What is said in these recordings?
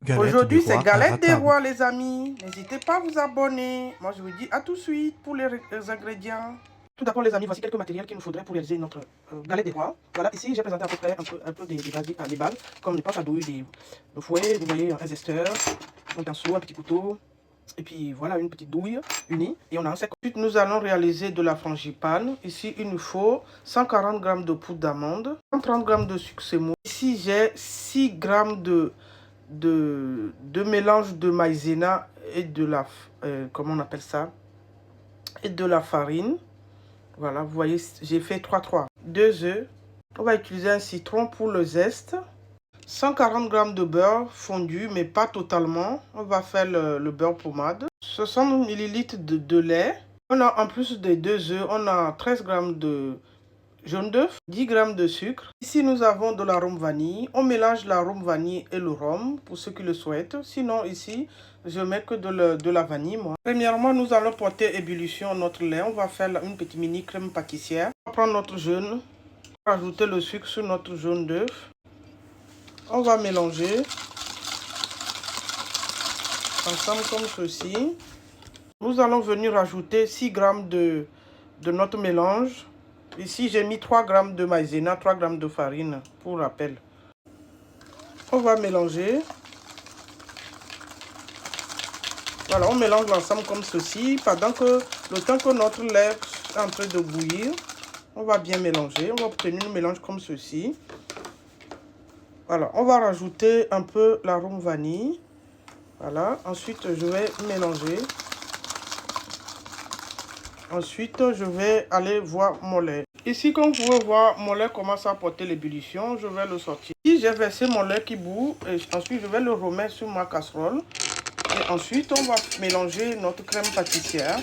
Galette des Aujourd'hui, c'est rois à galette des table. rois, les amis. N'hésitez pas à vous abonner. Moi, je vous dis à tout de suite pour les ingrédients. Tout d'abord, les amis, voici quelques matériels qu'il nous faudrait pour réaliser notre galette des rois. Voilà, ici, j'ai présenté à peu près un peu des bases, comme les pâtes à douille, le fouet, vous voyez, un zesteur, un pinceau, un petit couteau, et puis voilà, une petite douille unie. Et on a un sec. Ensuite, nous allons réaliser de la frangipane. Ici, il nous faut 140 g de poudre d'amande, 130 g de sucre sémoule. Ici, j'ai 6 g de mélange de maïzena et de la, comment on appelle ça, et de la farine. Voilà, vous voyez, j'ai fait 3-3. 2 œufs. On va utiliser un citron pour le zeste. 140 g de beurre fondu, mais pas totalement. On va faire le beurre pommade. 60 ml de lait. On a, en plus des 2 œufs, on a 13 g de jaune d'œuf, 10 g de sucre. Ici, nous avons de l'arôme vanille. On mélange l'arôme vanille et le rhum pour ceux qui le souhaitent. Sinon, ici, je mets que de la vanille, moi. Premièrement, nous allons porter ébullition notre lait. On va faire une petite mini crème pâtissière. On va prendre notre jaune, ajouter le sucre sur notre jaune d'œuf. On va mélanger ensemble comme ceci. Nous allons venir ajouter 6 g de notre mélange. Ici, j'ai mis 3 g de maïzena, 3 g de farine, pour rappel. On va mélanger. Voilà, on mélange l'ensemble comme ceci. Pendant que le temps que notre lait est en train de bouillir, on va bien mélanger. On va obtenir un mélange comme ceci. Voilà, on va rajouter un peu l'arôme vanille. Voilà, ensuite je vais mélanger. Ensuite, je vais aller voir mon lait. Ici, comme vous pouvez voir, mon lait commence à porter l'ébullition. Je vais le sortir. Ici, j'ai versé mon lait qui bout. Et ensuite, je vais le remettre sur ma casserole. Et ensuite, on va mélanger notre crème pâtissière.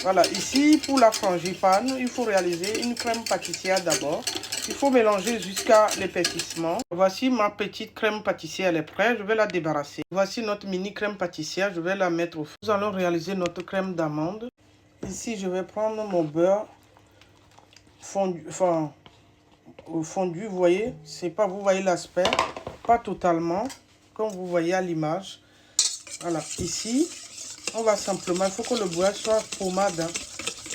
Voilà, ici, pour la frangipane, il faut réaliser une crème pâtissière d'abord. Il faut mélanger jusqu'à l'épaississement. Voici ma petite crème pâtissière, elle est prête. Je vais la débarrasser. Voici notre mini crème pâtissière. Je vais la mettre au feu. Nous allons réaliser notre crème d'amande. Ici, je vais prendre mon beurre fondu, fondu, vous voyez, c'est pas, vous voyez l'aspect, pas totalement, comme vous voyez à l'image. Voilà, ici, on va simplement, il faut que le beurre soit pommade, hein.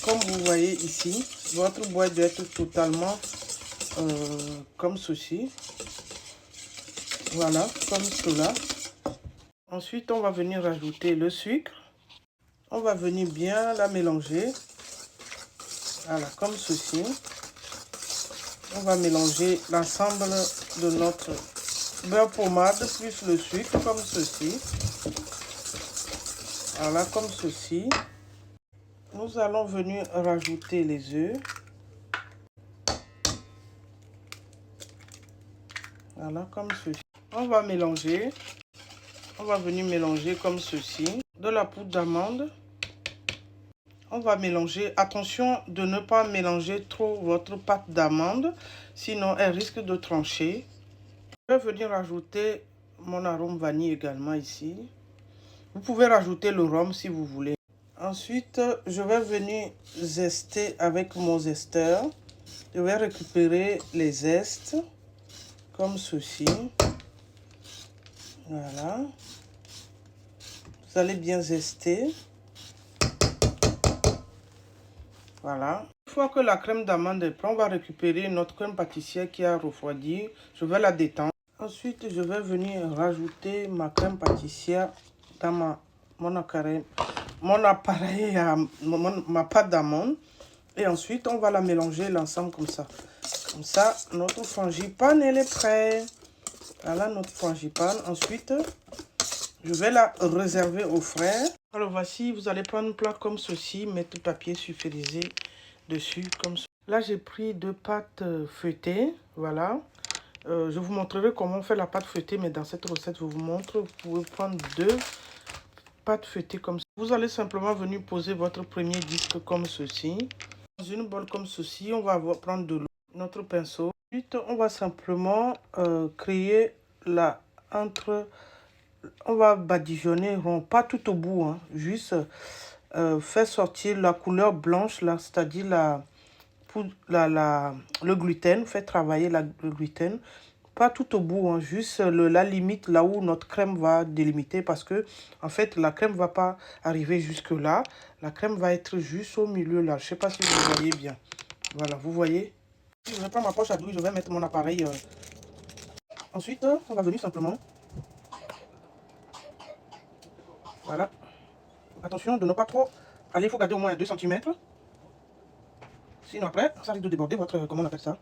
Comme vous voyez ici, votre beurre doit être totalement comme ceci. Voilà, comme cela. Ensuite, on va venir rajouter le sucre. On va venir bien la mélanger. Voilà, comme ceci. On va mélanger l'ensemble de notre beurre pommade plus le sucre comme ceci. Voilà, comme ceci. Nous allons venir rajouter les œufs. Voilà, comme ceci. On va mélanger. On va venir mélanger comme ceci. De la poudre d'amande. On va mélanger. Attention de ne pas mélanger trop votre pâte d'amande, sinon elle risque de trancher. Je vais venir rajouter mon arôme vanille également ici. Vous pouvez rajouter le rhum si vous voulez. Ensuite, je vais venir zester avec mon zesteur. Je vais récupérer les zestes comme ceci. Voilà. Vous allez bien zester. Voilà. Une fois que la crème d'amande est prête, on va récupérer notre crème pâtissière qui a refroidi. Je vais la détendre. Ensuite, je vais venir rajouter ma crème pâtissière dans mon appareil à ma pâte d'amande. Et ensuite, on va la mélanger l'ensemble comme ça. Comme ça, notre frangipane, elle est prête. Voilà notre frangipane. Ensuite, je vais la réserver au frais. Alors voici, vous allez prendre un plat comme ceci, mettre le papier sulfurisé dessus comme ça. Là, j'ai pris 2 pâtes feuilletées. Voilà. Je vous montrerai comment on fait la pâte feuilletée, mais dans cette recette, je vous montre. Vous pouvez prendre 2 pâtes feuilletées comme ça. Vous allez simplement venir poser votre premier disque comme ceci. Dans une bolle comme ceci, on va prendre de l'eau, notre pinceau. Ensuite, on va simplement créer on va badigeonner rond, pas tout au bout, hein, juste faire sortir la couleur blanche, là, c'est-à-dire le gluten, faire travailler le gluten Pas tout au bout, hein, juste la limite là où notre crème va délimiter parce que en fait la crème va pas arriver jusque là. La crème va être juste au milieu là. Je sais pas si vous voyez bien. Voilà, vous voyez. Je vais prendre ma poche à douille, je vais mettre mon appareil. Ensuite, on va venir simplement. Voilà. Attention de ne pas trop aller, il faut garder au moins 2 cm. Sinon après, ça risque de déborder votre, comment on appelle ça.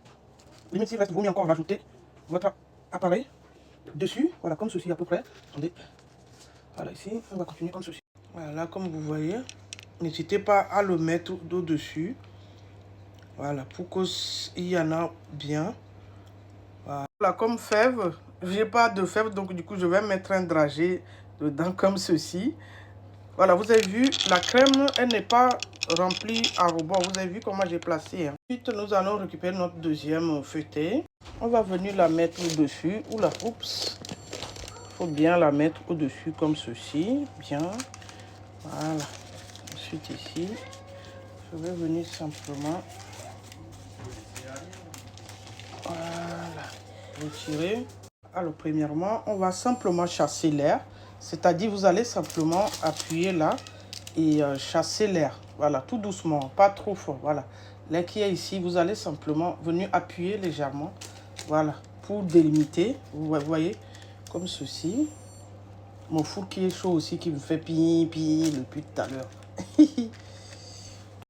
Limite s'il reste, vous mieux encore rajouter votre appareil dessus. Voilà, comme ceci à peu près. Attendez. Voilà, ici, on va continuer comme ceci. Voilà, comme vous voyez, n'hésitez pas à le mettre au-dessus. Voilà, pour qu'il y en a bien. Voilà, comme fève, j'ai pas de fève, donc du coup, je vais mettre un dragée dedans comme ceci. Voilà, vous avez vu, la crème, elle n'est pas remplie à rebord. Vous avez vu comment j'ai placé. Hein. Ensuite, nous allons récupérer notre deuxième feuilletée. On va venir la mettre au-dessus. Oula, oups. Il faut bien la mettre au-dessus comme ceci. Bien. Voilà. Ensuite, ici, je vais venir simplement. Voilà. Retirer. Alors, premièrement, on va simplement chasser l'air. C'est-à-dire, vous allez simplement appuyer là et chasser l'air. Voilà, tout doucement, pas trop fort. Voilà. L'air qui est ici, vous allez simplement venir appuyer légèrement. Voilà, pour délimiter. Vous voyez, comme ceci. Mon four qui est chaud aussi, qui me fait pi depuis tout à l'heure.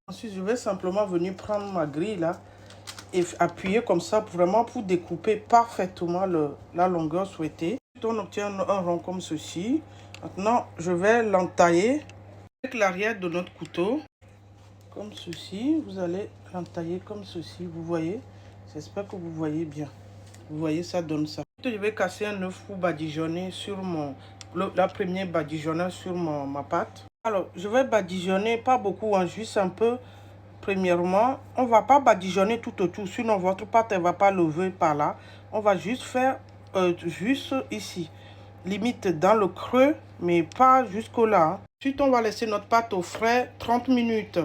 Ensuite, je vais simplement venir prendre ma grille là et appuyer comme ça, vraiment pour découper parfaitement la longueur souhaitée. On obtient un rond comme ceci. Maintenant, je vais l'entailler avec l'arrière de notre couteau. Comme ceci, vous allez l'entailler comme ceci, vous voyez. J'espère que vous voyez bien. Vous voyez, ça donne ça. Je vais casser un œuf pour badigeonner sur la première badigeonnage sur ma pâte. Alors, je vais badigeonner, pas beaucoup, hein, juste un peu. Premièrement, on ne va pas badigeonner tout autour, sinon votre pâte ne va pas lever par là. On va juste faire, juste ici, limite dans le creux, mais pas jusqu'au là. Hein. Ensuite, on va laisser notre pâte au frais 30 minutes.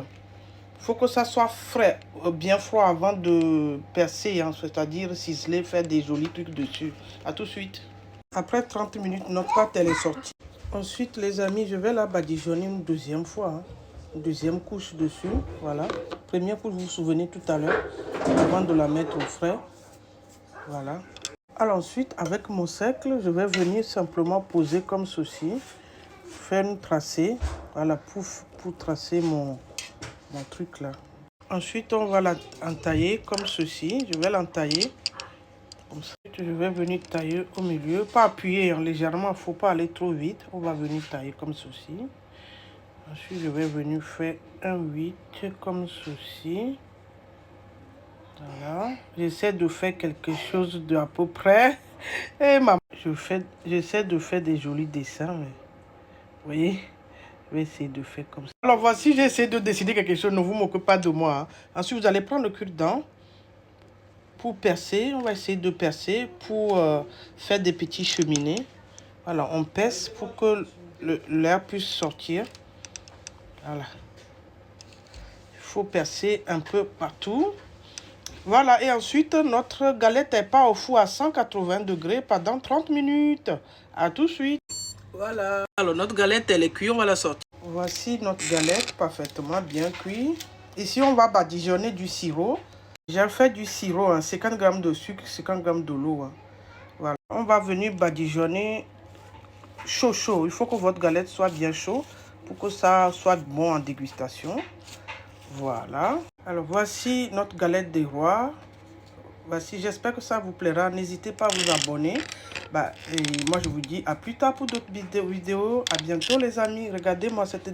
Il faut que ça soit frais, bien froid avant de percer, hein, c'est-à-dire ciseler, faire des jolis trucs dessus. A tout de suite. Après 30 minutes, notre pâte elle est sortie. Ensuite, les amis, je vais la badigeonner une deuxième fois. Hein. Une deuxième couche dessus, voilà. Première couche, vous vous souvenez tout à l'heure, avant de la mettre au frais. Voilà. Alors ensuite, avec mon cercle, je vais venir simplement poser comme ceci. Faire une tracée, voilà, pour tracer mon truc là. Ensuite, on va l'entailler comme ceci. Je vais l'entailler. Ensuite, je vais venir tailler au milieu. Pas appuyer hein, légèrement, il ne faut pas aller trop vite. On va venir tailler comme ceci. Ensuite, je vais venir faire un 8 comme ceci. Voilà. J'essaie de faire quelque chose de à peu près. Et j'essaie de faire des jolis dessins. Mais, vous voyez, je vais essayer de faire comme ça. Alors voici, j'ai essayé de dessiner quelque chose. Ne vous moquez pas de moi. Hein. Ensuite, vous allez prendre le cure-dent pour percer. On va essayer de percer pour faire des petits cheminées. Voilà, on perce pour que l'air puisse sortir. Voilà. Il faut percer un peu partout. Voilà, et ensuite, notre galette est pas au four à 180 degrés pendant 30 minutes. À tout de suite. Voilà. Alors, notre galette, elle est cuite, on va la sortir. Voici notre galette parfaitement bien cuite. Ici, on va badigeonner du sirop. J'ai fait du sirop, hein, 50 g de sucre, 50 g de l'eau. Hein. Voilà. On va venir badigeonner chaud. Il faut que votre galette soit bien chaude pour que ça soit bon en dégustation. Voilà. Alors, voici notre galette des rois. Voici, j'espère que ça vous plaira. N'hésitez pas à vous abonner. Et moi, je vous dis à plus tard pour d'autres vidéos. À bientôt, les amis. Regardez-moi cette